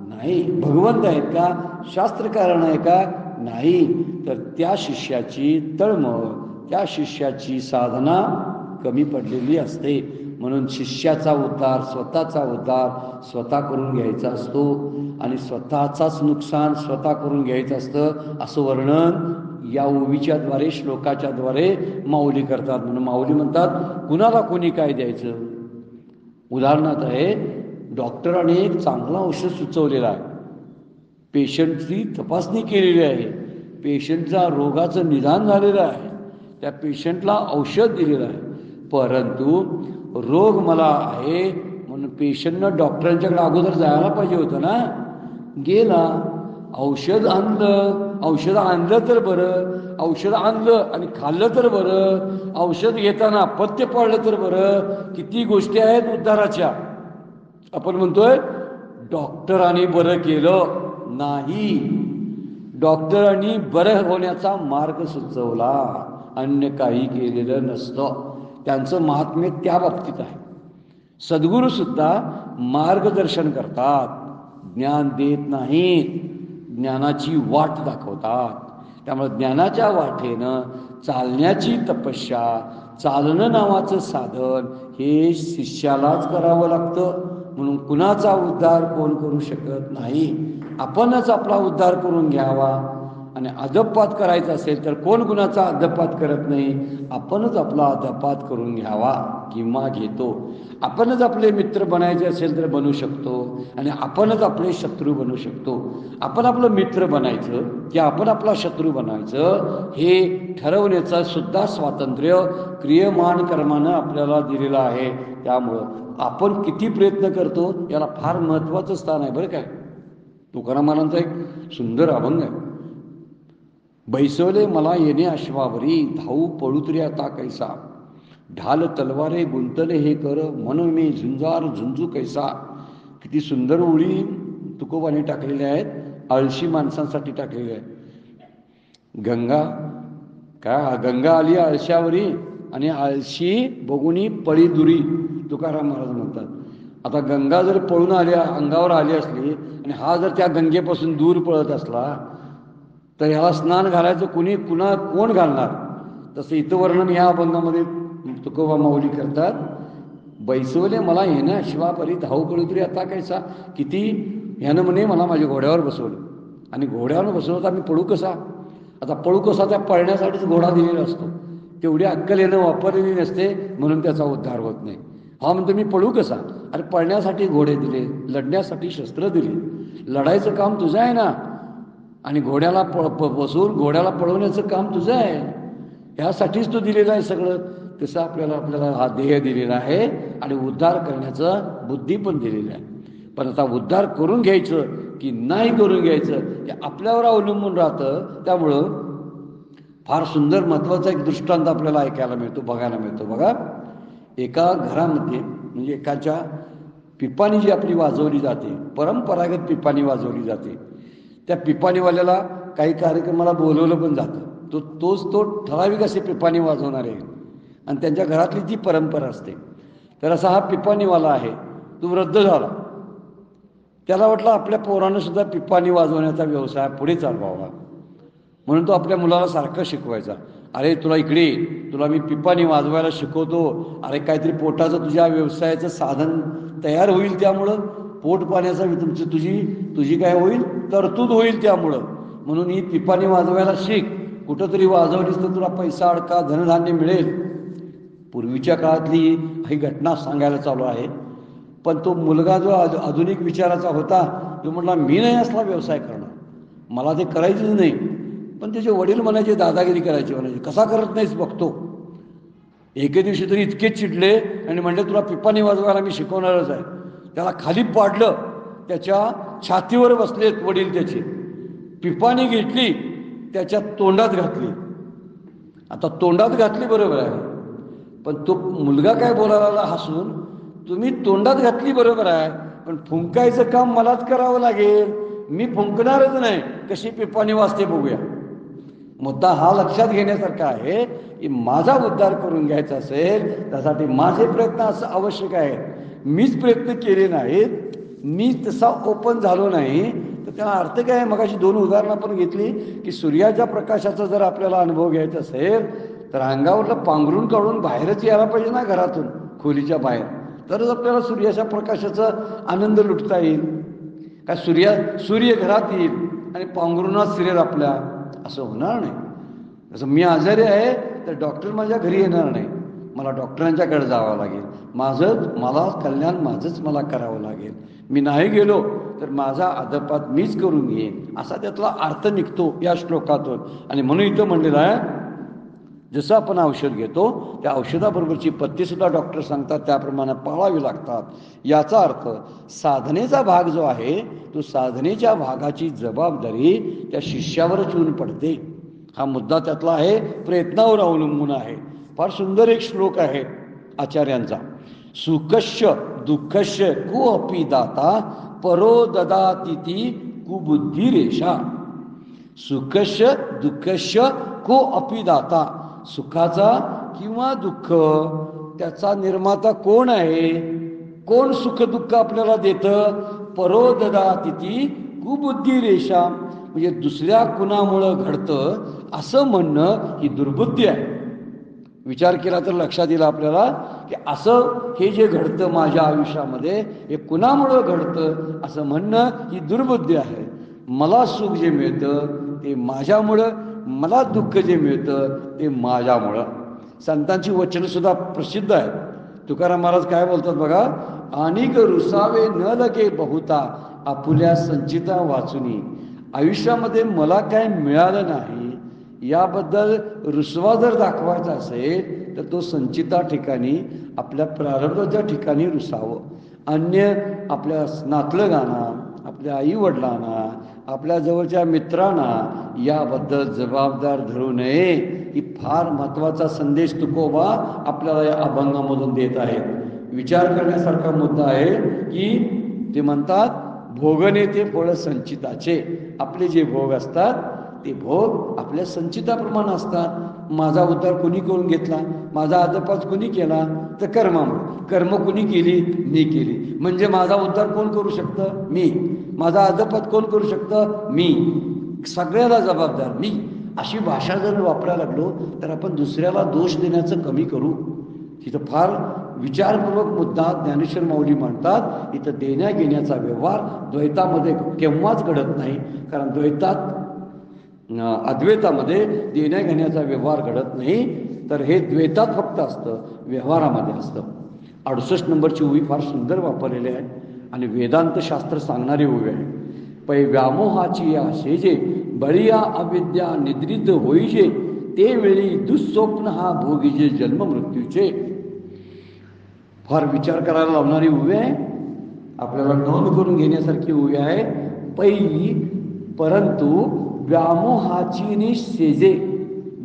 नाही. भगवंत आहेत का? शास्त्रकारण आहे का? नाही. तर त्या शिष्याची तळमळ, त्या शिष्याची साधना कमी पडलेली असते. म्हणून शिष्याचा उद्धार, स्वतःचा उद्धार स्वतः करून घ्यायचा असतो आणि स्वतःचाच नुकसान स्वतः करून घ्यायचं असतं, असं वर्णन या ओवीच्याद्वारे, श्लोकाच्याद्वारे माऊली करतात. म्हणून माऊली म्हणतात कुणाला कोणी काय द्यायचं. उदाहरणार्थ आहे, डॉक्टराने एक चांगला औषध सुचवलेला आहे, पेशंटची तपासणी केलेली आहे, पेशंटचा रोगाचं निदान झालेलं आहे, त्या पेशंटला औषध दिलेलं आहे, परंतु रोग मला आहे म्हणून पेशंटनं डॉक्टरांच्याकडे अगोदर जायला पाहिजे होतं ना. गेला, औषध आणलं तर बरं, औषध आणलं आणि खाल्लं तर बरं, औषध घेताना अपत्य पडलं तर बरं. किती गोष्टी आहेत उद्धाराच्या. आपण म्हणतोय डॉक्टरांनी बरं केलं, नाही, डॉक्टरांनी बरं होण्याचा मार्ग सुचवला, अन्य काही केलेलं नसतं. त्यांचं महात्म्य त्या बाबतीत आहे. सद्गुरू सुद्धा मार्गदर्शन करतात, ज्ञान देत नाहीत, ज्ञानाची वाट दाखवतात. त्यामुळे ज्ञानाच्या वाटेनं चालण्याची तपस्या, चालणं नावाचं साधन हे शिष्यालाच करावं लागतं. म्हणून कुणाचा उद्धार कोण करू शकत नाही. आपणच आपला उद्धार करून घ्यावा. आणि अधपात करायचा असेल तर कोण कुणाचा अधपात करत नाही, आपणच आपला अधपात करून घ्यावा किंवा घेतो. आपणच आपले मित्र बनायचे असेल तर बनू शकतो आणि आपणच आपले शत्रू बनू शकतो. आपण आपलं मित्र बनायचं की आपण आपला शत्रू बनायचं हे ठरवण्याचं सुद्धा स्वातंत्र्य क्रियमान कर्मानं आपल्याला दिलेलं आहे. त्यामुळं आपण किती प्रयत्न करतो याला फार महत्त्वाचं स्थान आहे बरं काय. तुकाराम महाराजांचा एक सुंदर अभंग आहे, बैसवले मला येणे अश्वावरी, धावू पळू तरी आता कैसा, ढाल तलवारे गुंतले हे कर, म्हणून मी झुंजार झुंजू कैसा. किती सुंदर ओळी तुकोबाने टाकलेल्या आहेत, आळशी माणसांसाठी टाकलेल्या आहेत. गंगा आली आळशावरी आणि आळशी बघुनी पळी दुरी, तुकाराम महाराज म्हणतात. आता गंगा जर पळून अंगावर आली असली आणि हा जर त्या गंगेपासून दूर पळत असला तर ह्याला स्नान घालायचं कोण घालणार. तसं इथं वर्णन ह्या अभंगामध्ये तुकोबा माऊली करतात. बैसवले मला येण्या शिवापरी, धावू पळू तरी आता कैसा. किती ह्यानं म्हणे मला माझ्या घोड्यावर बसवलं आणि घोड्यावर बसवलं तर मी पळू कसा. आता पळू कसा, त्या पळण्यासाठीच घोडा दिलेला असतो, तेवढी अक्कल यानं वापरलेली नसते, म्हणून त्याचा उद्धार होत नाही. हा म्हणतो मी पळू कसा. अरे पळण्यासाठी घोडे दिले, लढण्यासाठी शस्त्र दिली, लढायचं काम तुझं आहे ना, आणि घोड्याला बसवून घोड्याला पळवण्याचं काम तुझं आहे, ह्यासाठीच तो दिलेला आहे सगळं. तसं आपल्याला हा देह दिलेला आहे आणि उद्धार करण्याचं बुद्धी पण दिलेली आहे. पण आता उद्धार करून घ्यायचं की नाही करून घ्यायचं हे आपल्यावर अवलंबून राहतं. त्यामुळं फार सुंदर महत्त्वाचा एक दृष्टांत आपल्याला ऐकायला मिळतो, बघायला मिळतो. बघा, एका घरामध्ये म्हणजे एकाच्या पिपाणी जी आपली वाजवली जाते, परंपरागत पिपाणी वाजवली जाते, त्या पिपाणीवाल्याला काही कार्यक्रमाला बोलवलं पण जातं. तो ठराविक असे पिपाणी वाजवणारे आणि त्यांच्या घरातली ती परंपरा असते. तर असा हा पिपाणीवाला आहे, तो वृद्ध झाला. त्याला वाटलं आपल्या पोरानं सुद्धा पिपाणी वाजवण्याचा व्यवसाय पुढे चालवावा, म्हणून तो आपल्या मुलाला सारखं शिकवायचा. अरे तुला इकडे, तुला मी पिपाणी वाजवायला शिकवतो, अरे काहीतरी पोटाचं तुझ्या व्यवसायाचं साधन तयार होईल, त्यामुळं पोट पाण्याचा तुझी काय होईल, तरतूद होईल त्यामुळं, म्हणून ही पिपाणी वाजवायला शिक, कुठंतरी वाजवलीस तर तुला पैसा अडका धनधान्य मिळेल. पूर्वीच्या काळातली ही घटना सांगायला चालू आहे. पण तो मुलगा जो आधुनिक विचाराचा होता, तो म्हटला मी नाही असला व्यवसाय करणार, मला ते करायचंच नाही. पण त्याचे वडील म्हणायचे दादागिरी करायचे, म्हणायचे कसा करत नाहीस बघतो. एके दिवशी तरी इतकेच चिडले आणि म्हणले तुला पिपाणी वाजवायला मी शिकवणारच आहे. त्याला खाली पाडलं, त्याच्या छातीवर बसलेत वडील, त्याची पिपाणी घेतली त्याच्या तोंडात घातली. आता तोंडात घातली बरोबर आहे, पण तो मुलगा काय बोलायला हसून, तुम्ही तोंडात घातली बरोबर आहे, पण फुंकायचं काम मलाच करावं लागेल, मी फुंकणारच नाही, कशी पिपाणी वाजते बघूया. मुद्दा हा लक्षात घेण्यासारखा आहे की माझा उद्धार करून घ्यायचा असेल त्यासाठी माझे प्रयत्न असं आवश्यक आहे. मीच प्रयत्न केले नाहीत, मी तसा ओपन झालो नाही, तर त्याला अर्थ काय आहे. मगाशी 2 उदाहरणं आपण घेतली की सूर्याच्या प्रकाशाचा जर आपल्याला अनुभव घ्यायचा असेल तर अंगावरला पांघरून काढून बाहेरच यायला पाहिजे ना, घरातून खोलीच्या बाहेर, तरच आपल्याला सूर्याच्या प्रकाशाचा आनंद लुटता येईल. काय सूर्य घरात येईल आणि पांघरूनच शिरेल आपल्या, असं होणार नाही. जसं मी आजारी आहे तर डॉक्टर माझ्या घरी येणार नाही, मला डॉक्टरांच्याकडे जावं लागेल, मला कल्याण माझंच मला करावं लागेल. मी नाही गेलो तर माझा अदपात मीच करून घेईन, असा त्यातला अर्थ निघतो या श्लोकातून. आणि म्हणून इथं म्हणलेलं आहे, जसं आपण औषध घेतो त्या औषधाबरोबरची पथ्येसुद्धा डॉक्टर सांगतात त्याप्रमाणे पाळावी लागतात. याचा अर्थ साधनेचा भाग जो आहे तो साधनेच्या भागाची जबाबदारी त्या शिष्यावरच येऊन पडते. हा मुद्दा त्यातला आहे, प्रयत्नावर अवलंबून आहे. फार सुंदर एक श्लोक आहे आचार्यांचा, सुकस्य दुःखस्य को अपि दाता परो ददातिती कुबुद्धी रेषा. सुखस्य दुःखस्य को अपि दाता, सुखाचा किंवा दुःख त्याचा निर्माता कोण आहे, कोण सुख दुःख आपल्याला देतं, परो ददातिती कुबुद्धी रेषा, म्हणजे दुसऱ्या कुणामुळं घडतं असं म्हणणं ही दुर्बुद्धी आहे. विचार केला तर लक्षात येईल आपल्याला की असं हे जे घडतं माझ्या आयुष्यामध्ये हे कुणामुळं घडतं असं म्हणणं ही दुर्बुद्धी आहे. मला सुख जे मिळतं ते माझ्यामुळं, मला दुःख जे मिळतं ते माझ्यामुळं. संतांची वचनं सुद्धा प्रसिद्ध आहेत. तुकाराम महाराज काय बोलतात बघा, अनिक रुसावे न लगे बहुता आपुल्या संचिता वाचुनी. आयुष्यामध्ये मला काय मिळालं नाही याबद्दल रुसवा जर दाखवायचा असेल तर तो संचिता ठिकाणी, आपल्या प्रारब्धाच्या ठिकाणी रुसावं. अन्य आपल्या नातलगांना, आपल्या आईवडिलांना, आपल्या जवळच्या मित्रांना याबद्दल जबाबदार धरू नये. ही फार महत्त्वाचा संदेश तुकोबा आपल्याला या अभंगामधून देत आहेत. विचार करण्यासारखा मुद्दा आहे की ते म्हणतात भोगने ते फळ संचिताचे. आपले जे भोग असतात ते भोग आपल्या संचिताप्रमाणे असतात. माझा उद्धार कुणी करून घेतला, माझा आदपात कुणी केला, तर कर्म कुणी केली, मी केली. म्हणजे माझा उद्धार कोण करू शकतं, मी. माझा आदपात कोण करू शकतं, मी. सगळ्याला जबाबदार मी. अशी भाषा जर वापरायला लागलो तर आपण दुसऱ्याला दोष देण्याचं कमी करू. तिथं फार विचारपूर्वक मुद्दा ज्ञानेश्वर माऊली मांडतात. इथं देण्या घेण्याचा व्यवहार द्वैतामध्ये केव्हाच घडत नाही, कारण अद्वैतामध्ये देण्या घेण्याचा व्यवहार घडत नाही, तर हे द्वैतात फक्त असतं, व्यवहारामध्ये असतं. 68 नंबरची ओवी फार सुंदर वापरलेली आहे आणि वेदांत शास्त्र सांगणारी ओवी आहे. पै व्यामोहाची या शेजे बळिया अविद्या निद्रित होईजे, ते वेळी दुःस्वप्न हा भोगीजे जन्म मृत्यूचे. फार विचार करायला लावणारी ओवी आहे, आपल्याला नोंद करून घेण्यासारखी ओवी आहे. पै परंतु व्यामोहाची सेजे,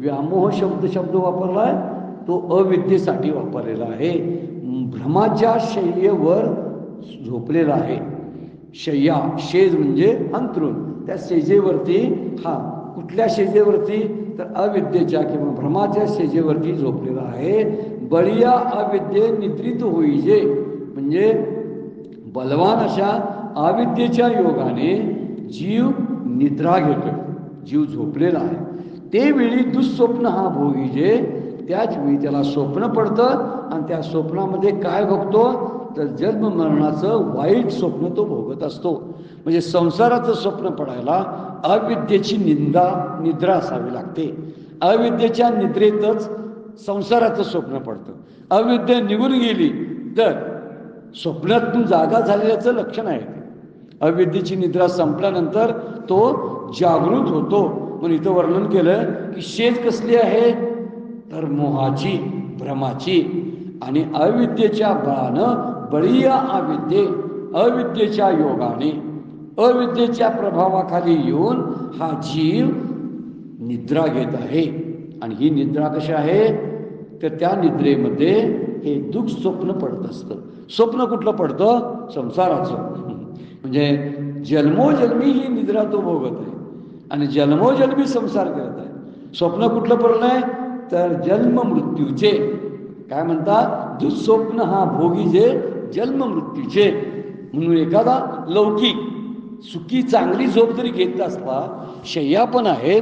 व्यामोह शब्द वापरलाय तो अविद्येसाठी वापरलेला आहे. भ्रमाच्या शय्येवर झोपलेला आहे. शय्या, शेज म्हणजे अंथरूण, त्या शेजेवरती, हा कुठल्या शेजेवरती, तर अविद्येच्या किंवा भ्रमाच्या शेजेवरती झोपलेला आहे. बळीया अविद्ये निद्रित होईजे, म्हणजे बलवान अशा अविद्येच्या योगाने जीव निद्रा घेतोय, जीव झोपलेला आहे. ते वेळी दुःस्वप्न हा भोगीजे, त्याच वेळी त्याला स्वप्न पडतं आणि त्या स्वप्नामध्ये काय बघतो, तर जन्म मरणाचं वाईट स्वप्न तो भोगत असतो. म्हणजे संसाराचं स्वप्न पडायला अविद्येची निद्रा असावी लागते. अविद्येच्या निद्रेतच संसाराचं स्वप्न पडतं. अविद्या निघून गेली तर स्वप्नातून जागा झालेल्याचं लक्षण आहे. अविद्येची निद्रा संपल्यानंतर तो जागृत होतो. म्हणून इथं वर्णन केलं की शेज कसली आहे, तर मोहाची, भ्रमाची. आणि अविद्येच्या बळानं, बळीया अविद्येच्या योगाने, अविद्येच्या प्रभावाखाली येऊन हा जीव निद्रा घेत आहे. आणि ही निद्रा कशी आहे, तर त्या निद्रेमध्ये हे दुःख स्वप्न पडत असतं. स्वप्न कुठलं पडतं, संसाराचं. म्हणजे जन्मोजन्मी ही निद्रा तो भोगत आहे आणि जन्मोजन्मी संसार करत आहे. स्वप्न कुठलं पडलंय, तर जन्म मृत्यूचे, काय म्हणतात, दुःस्वप्न हा भोगीजे जन्म मृत्यूचे. म्हणून एखादा लौकिक सुखी चांगली झोप जरी घेत असला, शय्या पण आहे,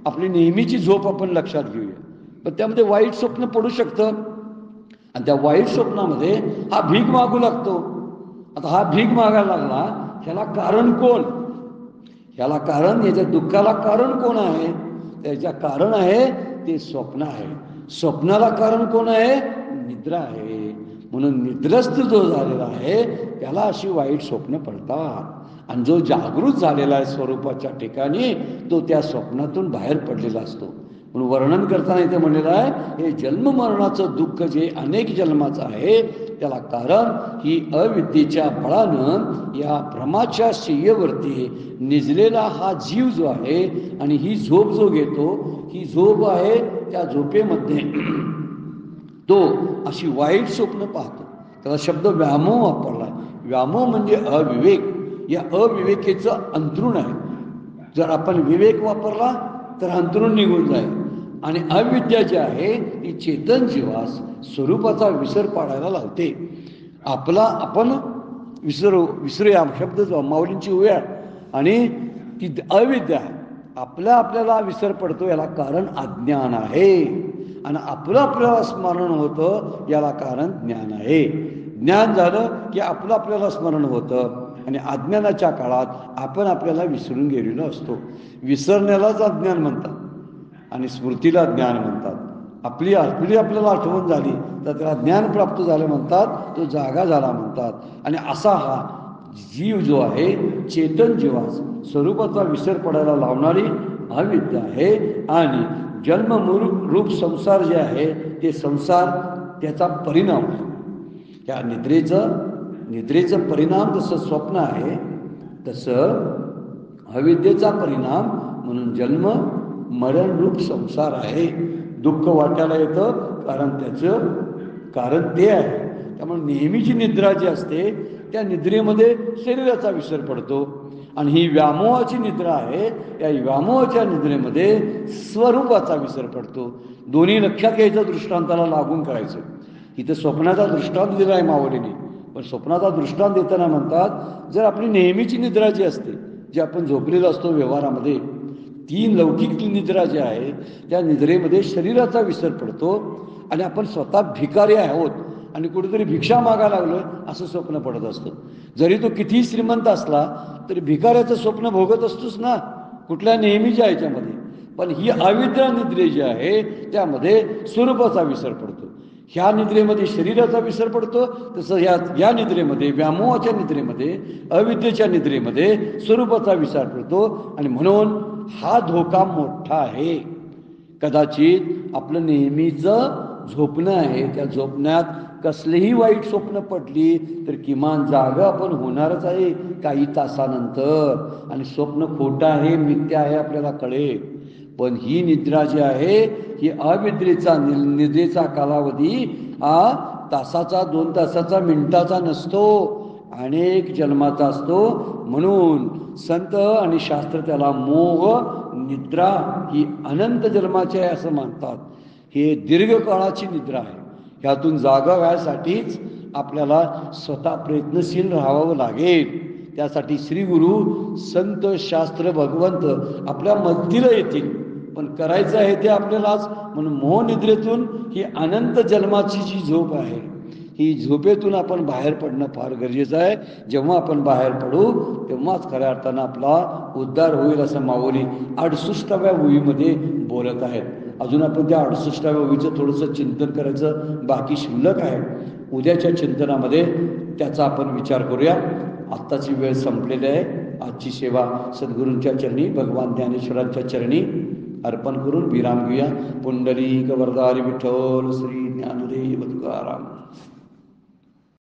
आपली नेहमीची झोप आपण लक्षात घेऊया, पण त्यामध्ये वाईट स्वप्न पडू शकतं. आणि त्या वाईट स्वप्नामध्ये हा भीक मागू लागतो. आता हा भीक मागायला लागला, ह्याला कारण कोण, ह्याला कारण, याच्या दुःखाला कारण कोण आहे, त्याच्या कारण आहे ते स्वप्न आहे. स्वप्नाला कारण कोण आहे, निद्रा आहे. म्हणून निद्रस्त जो झालेला आहे त्याला अशी वाईट स्वप्न पडतात. आणि जो जागृत झालेला आहे स्वरूपाच्या ठिकाणी, तो त्या स्वप्नातून बाहेर पडलेला असतो. म्हणून वर्णन करताना इथे म्हणलेलं आहे, हे जन्म मरणाचं दुःख जे अनेक जन्माचं आहे, त्याला कारण ही अविद्येच्या बळानं या भ्रमाच्या शय्येवरती निजलेला हा जीव जो आहे, आणि ही झोप जो घेतो, ही झोप आहे, त्या झोपेमध्ये तो अशी वाईट स्वप्न पाहतो. त्याला शब्द व्यामोह वापरला. व्यामोह म्हणजे अविवेक. या अविवेकेचं अंतरुण आहे. जर आपण विवेक वापरला तर अंतरुण निघून जाईल. आणि अविद्या जी आहे ती चेतन जीवास स्वरूपाचा विसर पाडायला लावते. आपण विसरूया शब्द माऊलींची उया, आणि ती अविद्या आपल्याला विसर पडतो, याला कारण अज्ञान आहे. आणि आपल्याला स्मरण होतं, याला कारण ज्ञान आहे. ज्ञान झालं की आपल्याला स्मरण होतं, आणि अज्ञानाच्या काळात आपण आपल्याला विसरून गेलेलो असतो. विसरण्यालाच अज्ञान म्हणतात आणि स्मृतीला ज्ञान म्हणतात. आपली आपल्याला आठवण झाली तर त्याला ज्ञान प्राप्त झालं म्हणतात, तो जागा झाला म्हणतात. आणि असा हा जीव जो आहे, चेतन जीवास स्वरूपाचा विसर पडायला लावणारी अविद्या आहे. आणि जन्म रूप संसार जे आहे ते संसार, त्याचा परिणाम आहे. त्या निद्रेचं परिणाम जसं स्वप्न आहे, तसं अविद्येचा परिणाम म्हणून जन्म मरण रूप संसार आहे. दुःख वाटायला येतं कारण ते आहे. त्यामुळे नेहमीची निद्रा जी असते त्या निद्रेमध्ये शरीराचा विसर पडतो. आणि ही व्यामोहाची निद्रा आहे, या व्यामोहाच्या निद्रेमध्ये स्वरूपाचा विसर पडतो. दोन्ही लक्षात घ्यायचं, दृष्टांताला लागून करायचं. इथं स्वप्नाचा दृष्टांत दिला आहे माऊलीने, पण स्वप्नाचा दृष्टांत देताना म्हणतात, जर आपली नेहमीची निद्रा जी असते, जी आपण झोपलेलो असतो व्यवहारामध्ये, ती लौकिक निद्रा जी आहे, त्या निद्रेमध्ये शरीराचा विसर पडतो आणि आपण स्वतः भिकारी आहोत आणि कुठेतरी भिक्षा मागायला लागलोय असं स्वप्न पडत असतं. जरी तो कितीही श्रीमंत असला तरी भिकाऱ्याचं स्वप्न भोगत असतोच ना, कुठल्या नेहमीच्या ह्याच्यामध्ये. पण ही अविद्या निद्रे जी आहे त्यामध्ये स्वरूपाचा विसर पडतो. ह्या निद्रेमध्ये शरीराचा विसर पडतो, तसं या निद्रेमध्ये, व्यामोहाच्या निद्रेमध्ये, अविद्येच्या निद्रेमध्ये स्वरूपाचा विसर पडतो. आणि म्हणून हा धोका मोठा आहे. कदाचित आपलं नेहमीचं झोपणं आहे, त्या झोपण्यात कसलीही वाईट स्वप्न पडली तर किमान जागा आपण होणारच आहे काही तासानंतर. आणि स्वप्न खोटं आहे, मिथ्या आहे आपल्याला कळेल. पण ही निद्रा जी आहे ही अविद्रेचा निद्रेचा कालावधी हा तासाचा, 2 तासाचा, मिनिटाचा नसतो, अनेक जन्माचा असतो. म्हणून संत आणि शास्त्र त्याला मोह निद्रा ही अनंत जन्माची आहे असं मानतात. हे दीर्घकाळाची निद्रा आहे. ह्यातून जागा व्हायसाठीच आपल्याला स्वतः प्रयत्नशील राहावं लागेल. त्यासाठी श्री गुरु, संत, शास्त्र, भगवंत आपल्या मदतीला येतील. पण करायचं आहे ते आपल्यालाच. म्हणून मोहनिद्रेतून ही अनंत जन्माची जी झोप आहे, ही झोपेतून आपण बाहेर पडणं फार गरजेचं आहे. जेव्हा आपण बाहेर पडू तेव्हाच खऱ्या अर्थानं आपला उद्धार होईल असं माऊली 68व्या ओवीमध्ये बोलत आहेत. अजून आपण त्या 68व्या ओवीचं थोडंसं चिंतन करायचं बाकी शिल्लक आहे. उद्याच्या चिंतनामध्ये त्याचा आपण विचार करूया. आत्ताची वेळ संपलेली आहे. आजची सेवा सद्गुरूंच्या चरणी, भगवान ज्ञानेश्वरांच्या चरणी अर्पण करून विराम घेऊया. पुंडलिक वरदारी विठ्ठल श्री ज्ञानदेव तुकाराम.